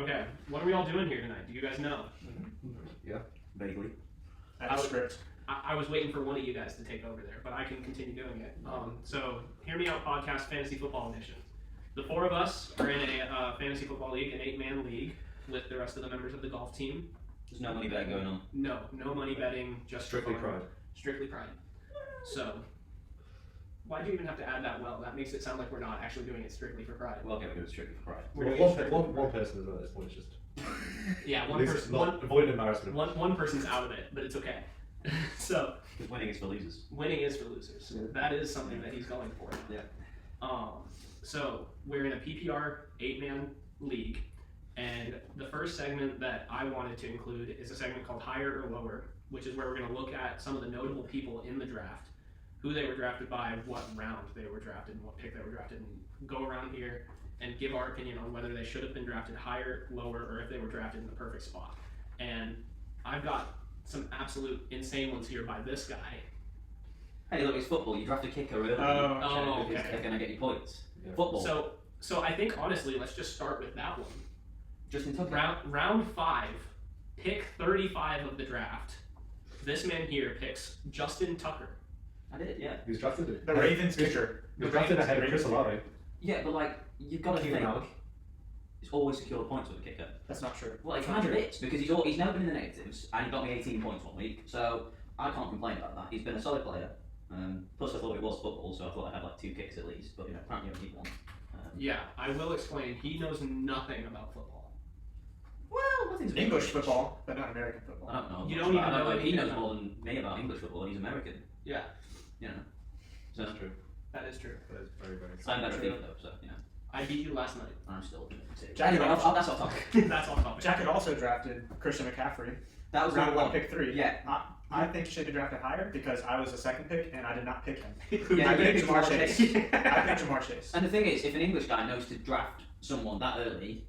Okay, what are we all doing here tonight? Do you guys know? Yeah, vaguely. I was waiting for one of you guys to take over there, but I can continue doing it. So, Hear Me Out Podcast Fantasy Football Edition. The four of us are in a fantasy football league, an 8-man league, with the rest of the members of the golf team. There's no money betting going on. No money betting, just Strictly fun. pride. Strictly pride. So, why'd you even have to add that well? That makes it sound like we're not actually doing it strictly for pride. Well, okay, we'll do it strictly for pride. We're Well, doing it one person is at this point. It's just Yeah, one at least person. not avoid embarrassment. One person's out of it, but it's okay. So, Because winning is for losers. winning is for losers. Yeah. That is something that he's going for. Yeah. So we're in a PPR 8-man league, and the first segment that I wanted to include is a segment called Higher or Lower, which is where we're going to look at some of the notable people in the draft, who they were drafted by, what round they were drafted, and what pick they were drafted, and go around here and give our opinion on whether they should have been drafted higher, lower, or if they were drafted in the perfect spot. And I've got some absolute insane ones here by this guy. Hey, look, it's football. You draft a kicker early. Oh, because okay. they're going to get you points. Yeah. Football. So I think honestly, let's just start with that one. Justin Tucker. Round 5, pick 35 of the draft. This man here picks Justin Tucker. I did, yeah. He was drafted. The Ravens kicker. He was drafted ahead of Chris Olave. Yeah, but like, you've got to Keenan think. Allen. It's always secure points with a kicker. That's not true. Well, it kind of is, because he's never been in the negatives, and he got me 18 points one week, so I can't complain about that. He's been a solid player. Plus, I thought it was football, so I thought I'd have like 2 kicks at least, but apparently I only need 1. Yeah, I will explain. He knows nothing about football. Well, nothing's English football, but not American football. I don't know. You much don't about- even I know He anything knows about- more than me about English football, and he's American. Yeah, You know. So That's true. that is true. That is very, very I'm better at True. FIFA though, so I beat you last night. I'm still. Jack Anyway, also- that's off topic. That's off topic. Jack had also drafted Christian McCaffrey. That was Round round 1, pick 3. Yeah. I think he should be drafted higher because I was the second pick and I did not pick him. Yeah, I you picked picked Jamar Jamar Chase. Chase. I picked Jamar Chase. And the thing is, if an English guy knows to draft someone that early,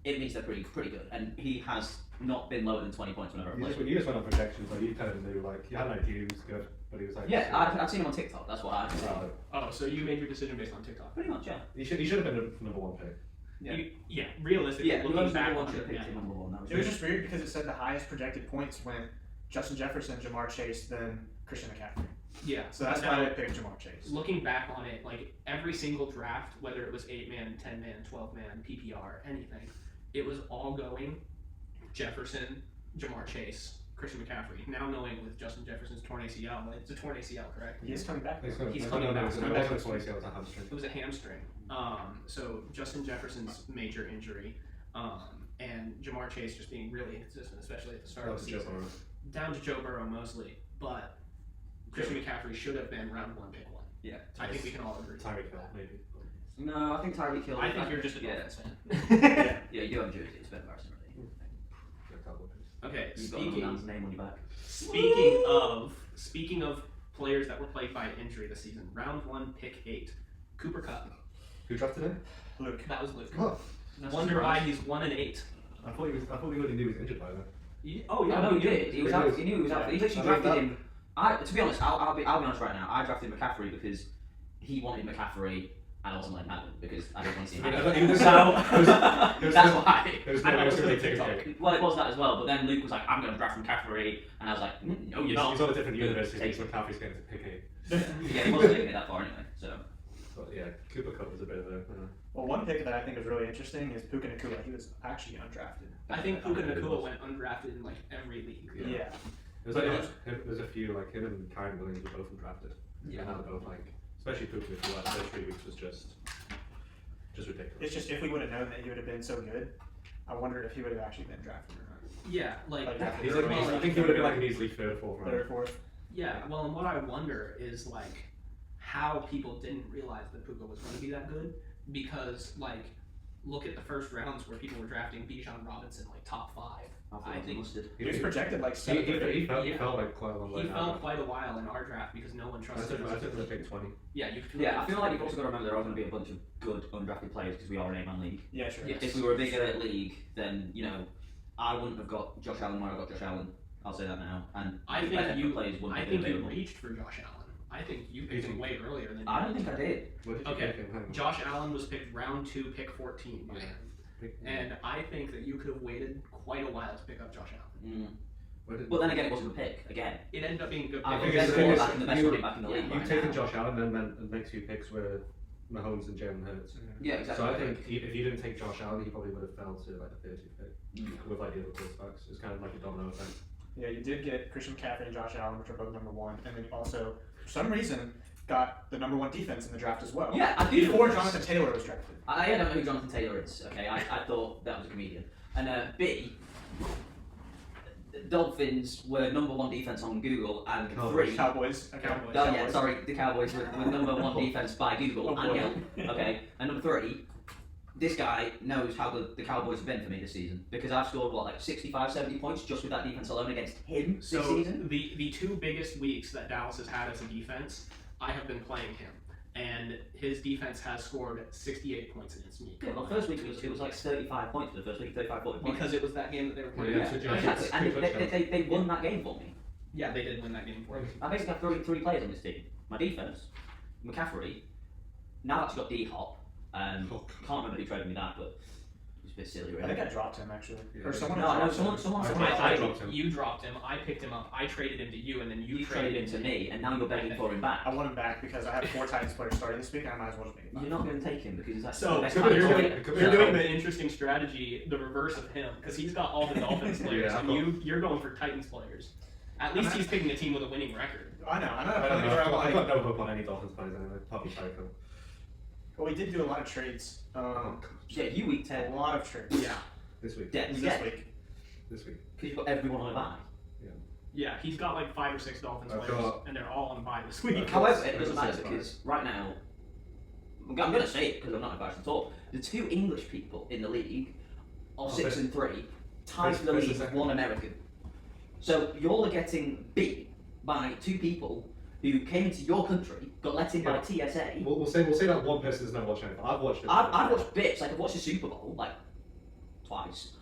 it means they're pretty good. And he has not been lower than 20 points whenever I played. You just went on projections, like you kind of knew, like you had an idea he was good, but he was like. Yeah, I've seen him on TikTok. That's what I've seen. Oh, so you made your decision based on TikTok? Pretty much, yeah. He should have been the number 1 pick. Yeah. Yeah, realistically, Yeah, looking whoever's back number on 1 should it, have yeah. picked him number 1. That was It was just weird because it said the highest projected points went Justin Jefferson, Jamar Chase, then Christian McCaffrey. Yeah. So that's Now, why I picked Jamar Chase. looking back on it, like every single draft, whether it was 8-man, 10-man, 12-man, PPR, anything, it was all going Jefferson, Jamar Chase, Christian McCaffrey. Now knowing with Justin Jefferson's torn ACL, it's a torn ACL, correct? He is coming back. He's coming coming back. It wasn't twice, it was a hamstring. It was a hamstring. So Justin Jefferson's major injury, and Jamar Chase just being really inconsistent, especially at the start of the Joe season. Burrow. Down to Joe Burrow mostly, but Christian McCaffrey should have been round 1, pick 1. Yeah. I think we can all agree. Tyreek Hill, maybe. No, I think Tyreek Hill. I think you're just a yeah. Dolphins fan. Yeah, you do have a jersey. It's a bit embarrassing, really. Yeah, Cowboy picks. Okay, You've got another man's name on your back. speaking of players that were plagued by injury this season, round 1, pick 8, Cooper Kupp. Who drafted him? Luke. That was Luke. Oh, Wonder why he's 1-8. I thought we already knew he was injured by then. Oh Yeah, yeah, no, he did. He was He out. is. He knew he was out. Yeah. He literally I mean, drafted him. To be honest, I'll be honest right now. I drafted McCaffrey because he wanted McCaffrey, and I wasn't letting him have him because I didn't want to see him. I mean, So there's that's no- why. There's I no know, way it's to really take TikTok. it. Well, it was that as well. But then Luke was like, "I'm going to draft McCaffrey," and I was like, "No, you're not." He's on a different Good. university, Take so it. McCaffrey's going to pick 8. Yeah, he wasn't taking it that far anyway. So But yeah, Cooper Cup was a bit of a. Well, one pick that I think is really interesting is Puka Nacua. He was actually undrafted. I think Puka Nacua went undrafted in like every league. Yeah. There's like there's a few like him and Kyron Williams were both undrafted. Yeah. And now they're both like, especially Puka Nacua. Like, those 3 weeks was just ridiculous. It's just if we would have known that he would have been so good, I wondered if he would have actually been drafted or not. Yeah, like He's like, I think he would have been like an easily 3rd or 4th round. 3rd or 4th. yeah. Well, and what I wonder is like how people didn't realize that Puka was going to be that good because like look at the first rounds where people were drafting Bijan Robinson like top 5. I think He was projected like He 7th or 8th. he felt like quite a long way. he now. fell quite a while in our draft because no one I trusted took him. him to pick 20. Yeah, you. yeah, I feel like you've also got to remember there are going to be a bunch of good undrafted players because we are an 8-man league. Yeah, sure. Yes. If we were a bigger league, then I wouldn't have got Josh Allen where I got Josh Allen. I'll say that now. And I the think best you. players wouldn't I have been think you available. reached for Josh Allen. I think you picked him way earlier than. I don't think I did. What did you Okay. pick him? Josh Allen was picked round 2, pick 14 by him. And I think that you could have waited quite a while to pick up Josh Allen. But then again, it wasn't a pick. Again, It ended up being a good I pick. think it's the thing is, quarterback and the best running back in the league. You've right taken now. Josh Allen, then the next few picks were Mahomes and Jalen Hurts. Yeah, exactly. So I think if you didn't take Josh Allen, he probably would have fell to like the 30th pick with like the other quarterbacks. It's kind of like a domino effect. Yeah, you did get Christian McCaffrey and Josh Allen, which are both number one, and then you also, for some reason, got the number one defense in the draft as well. Yeah, I do. Before Jonathan Taylor was drafted. I don't know who Jonathan Taylor is. Okay, I thought that was a comedian. And B, Dolphins were number one defense on Google, and Cowboys. three. Cowboys. Cowboys. Oh yeah, sorry, the Cowboys were number one defense by Google Oh, and boy. Yelp. Okay, and number three, this guy knows how good the Cowboys have been for me this season because I've scored what, like 65, 70 points just with that defense alone against him this So season. the two biggest weeks that Dallas has had as a defense, I have been playing him, and his defense has scored 68 points against me. Yeah, well, first week it was like 35 points for the first week, 35, 40 points. Because it was that game that they were playing. Yeah, so Josh- Exactly, and two they, touchdowns. they won that game for me. Yeah, they did win that game for me. I basically have three players on this team. My defense, McCaffrey. Now I've actually got D-Hop. Can't remember who traded me that, but it's a bit silly, really. I think I dropped him actually, Yeah. or someone. No, had no, dropped him. someone. I dropped him. You dropped him. I picked him up. I traded him to you, and then you traded him to me, and now you're begging for him back. I want him back because I have 4 Titans players starting this week, and I might as well just make it. You're not going to take him because that's So the best could time be- to could be- trade. could be- You're doing the interesting strategy, the reverse of him, because he's got all the Dolphins players, Yeah, and you're going for Titans players. At least he's picking a team with a winning record. I know. I don't know. Where I'm I've got like, no hope on any Dolphins players anyway. Probably Tycho. well, we did do a lot of trades. Yeah, you week A 10. lot of trades. Yeah, This week. Dead. This Yeah, week. This week. because you've got everyone on a bye. yeah, he's got like 5 or 6 Dolphins I've players, got- and they're all on bye this week. I've got- However, it I've doesn't got matter 6 because right now, I'm going to say it because I'm not embarrassed at all. The 2 English people in the league are 6 and 3, tied for the Chris league is with second. 1 American. So you're getting beat by 2 people who came into your country, got let in by Yeah. TSA. We'll say that one person has never watched anything. I've watched it. I've watched bits, like I've watched the Super Bowl, like, twice.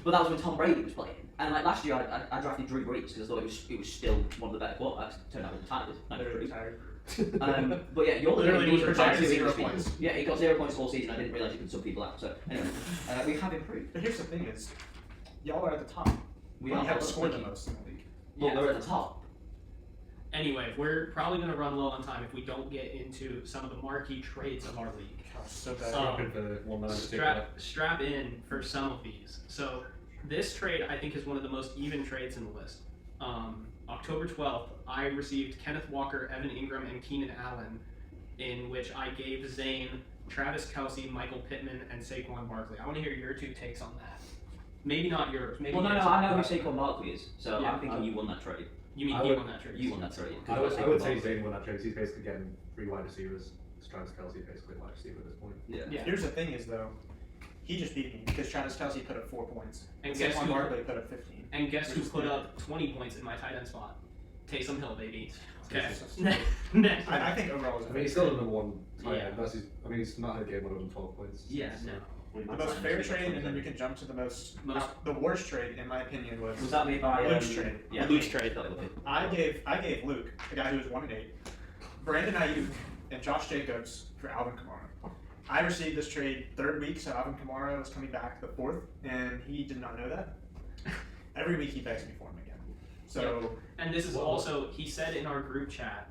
But that was when Tom Brady was playing. And like last year I drafted Drew Brees because I thought it was still one of the better quarterbacks. Turned out he retired. Literally Nice. retired. But yeah, you're Literally being was beaten by projected 2 0 English people. points. Yeah, he got 0 points all season. I didn't realise you could sub people out. So anyway, we have improved. But here's the thing: is y'all are at the top. We You are have top, scored the thank you. most in the league. But Yeah. we're at the top. Anyway, we're probably going to run low on time if we don't get into some of the marquee trades of our league. Oh, so bad. Hoping for one man in particular. Strap in for some of these. So this trade I think is one of the most even trades in the list. October 12th, I received Kenneth Walker, Evan Ingram, and Keenan Allen, in which I gave Zane, Travis Kelce, Michael Pittman, and Saquon Barkley. I want to hear your 2 takes on that. Maybe not yours. Maybe Well, no, yours. I know who Saquon Barkley is. So Yeah, I'm thinking you won that trade. You mean I you would- on that trade? You won that trade. I would say Barkley. Zane won that trade. He's basically getting 3 wide receivers. Travis Kelce basically wide receiver at this point. Yeah. Yeah. Here's the thing: is though, he just beat me because Travis Kelce put up 4 points. And guess Saquon who? Barkley put up 15. And guess who put up 20 points in my tight end spot? Taysom Hill, baby. Okay. Jesus. Next. I think overall, I mean, he's still the number 1 tight Yeah. end. He's not had a game more than 12 points. Yeah, No. the most fair trade, and then we can jump to the most the worst trade, in my opinion, was Was that made by Luke's trade. Yeah, Luke's trade. That was it. I gave Luke, the guy who was 1-8, Brandon Ayuk and Josh Jacobs for Alvin Kamara. I received this trade 3rd week, so Alvin Kamara was coming back the 4th, and he did not know that. Every week he begs me for him again. So And this is Whoa. also, he said in our group chat,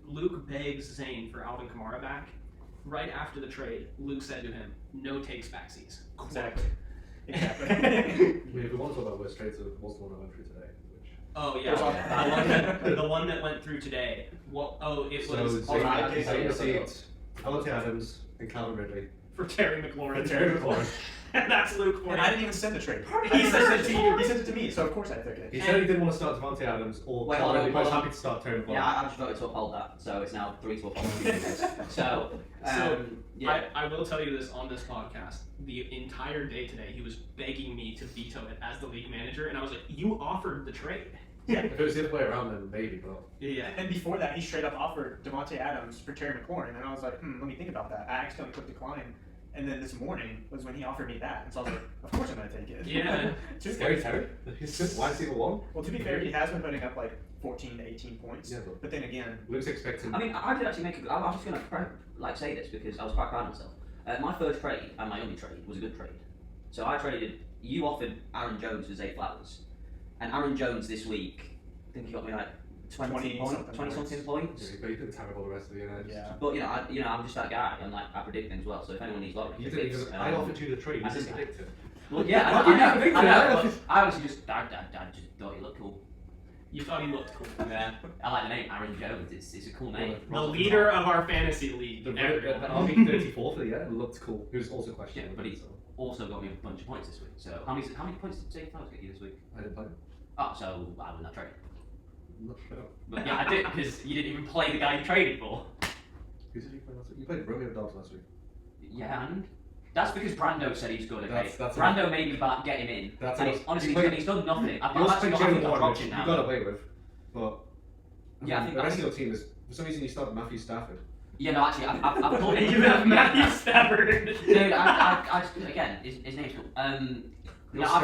Luke begs Zane for Alvin Kamara back. Right after the trade, Luke said to him, "No takes backsies." exactly. Exactly. I mean, if we want to talk about worst trades, it was the one I went through today. Which... Oh yeah, There's all- the one that went through today. Well, it So was Zane I gave Zane it- received Devontae Adams and Calvin Ridley. for Terry McLaurin. Terry McLaurin. And that's Luke for And you. I didn't even send the trade. He He sent sent it it to to you. you. He sent it to me, so of course I took it. He said he didn't want to start Devontae Adams or Wait, Calvin hold on, Ridley, but he was hold on. happy to start Terry McLaurin. Yeah, I just voted to uphold that, so it's now 3 to uphold. So, yeah. I will tell you this on this podcast. The entire day today, he was begging me to veto it as the league manager, and I was like, "You offered the trade." If it was the other way around, then maybe, but Yeah. And before that, he straight up offered Devontae Adams for Terry McLaurin, and I was like, let me think about that. I accidentally clicked decline, and then this morning was when he offered me that, and so I was like, of course I'm gonna take it. Yeah. Scary Terry. He's just wide receiver 1. Well, to be fair, he has been putting up like 14 to 18 points. Yeah, But then again, Luke's expecting. I mean, I did actually make a. I'm just gonna say this because I was quite proud of myself. My first trade and my only trade was a good trade. So I traded. You offered Aaron Jones for Zay Flowers, and Aaron Jones this week, I think he got me like 20 something points. Yeah, but he didn't terrible the rest of the year. Yeah. But I'm just that guy. I'm like, I predict things well. So if anyone needs lottery You tickets, didn't even, I offered you the trade. I You didn't didn't. predict it. Well, yeah, What I did you know. predict I it? know. But I honestly just, I just thought he looked cool. You thought he looked cool. Yeah, I like the name Aaron Jones. It's a cool name. The leader of our fantasy league. The everyone. RB34 for the year looked cool. He was also questionable. Yeah, but he's- so Also got me a bunch of points this week. So how many points did Zay Flowers get you this week? I didn't play him. Oh, so I won that trade. Not sure. But yeah, I did because you didn't even play the guy you traded for. Who did you play last week? You played Romeo Dobbs last week. Yeah, and that's because Brando said he's good. Okay, That's Brando made me get him in. That's and enough. he's, honestly, You played- he's done nothing. I've You also actually played got, I think Jalen I've Warren, dropped which him you now. got away with. But Yeah, I think the rest of that's- your team is, for some reason, you started Matthew Stafford. Yeah, no, actually, I've pulled You have Matthew Stafford. Dude, I again, his name's cool. No, You're I've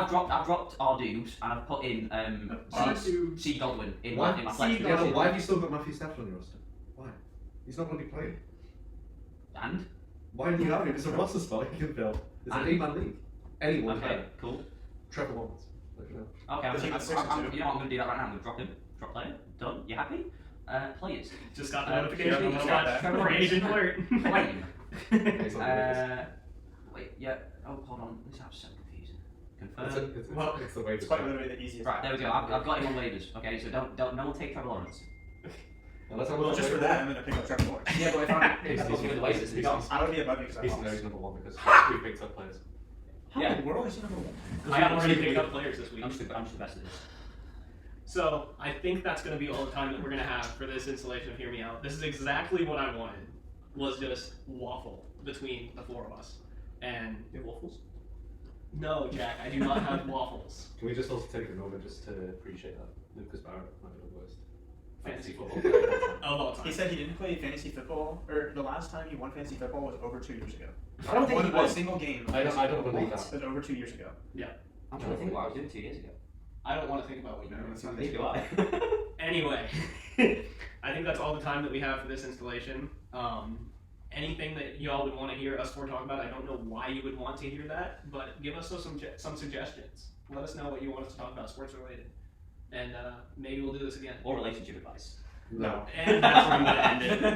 scrambled. dropped our dudes and I've put in C Godwin in Why? my flex. C. Yeah, but Godwin. why have you still got Matthew Stafford on your roster? Why? He's not going to be playing. And Why do you have him? It's a roster spot you can fill. It's an And- 8-man league. Anyone okay, can. cool. Trevor Lawrence. Let you know. Okay, Does he get six and I'm, two? you know what, I'm gonna do that right now. I'm gonna drop him. Drop player. Done. You happy? Players. Just got the Yeah, notification. just Just got got that. free agent alert. Claim. He's not Vegas. Wait, yeah. Oh, hold on. This app's so confusing. It's, Confirm. it's the way It's to quite play. literally the easiest. Right, there we go. I've got him on waivers. Okay, so don't no one take Trevor Lawrence. Unless I'm Well, just for that, I'm gonna pick up Trevor Lawrence. Yeah, but if I'm He's- if I'm with the waivers, he's- he's gone. I would be above you because I He's lost. number one because we picked up players. How Yeah. in the world is he number one? I have already picked up players this week. I'm just the best at this. So I think that's going to be all the time that we're going to have for this installation of Hear Me Out. This is exactly what I wanted, was just waffle between the four of us. And You have waffles? no, Jack, I do not have waffles. Can we just also take a moment just to appreciate that? Lucas Barrett might be the worst Fantasy football football player of all time. of all time. He said he didn't play fantasy football, or the last time he won fantasy football was over 2 years ago. I don't think Won he a won. single game. I don't believe It that. was over 2 years ago. I'm trying to think what I was doing 2 years ago. I don't want to think about what you're No, doing. it's not Neither do I. Anyway, I think that's all the time that we have for this installation. Anything that y'all would want to hear us four talk about, I don't know why you would want to hear that, but give us some suggestions. Let us know what you want us to talk about, sports related, and maybe we'll do this again. Or relationship advice. No. And that's where I'm gonna end it.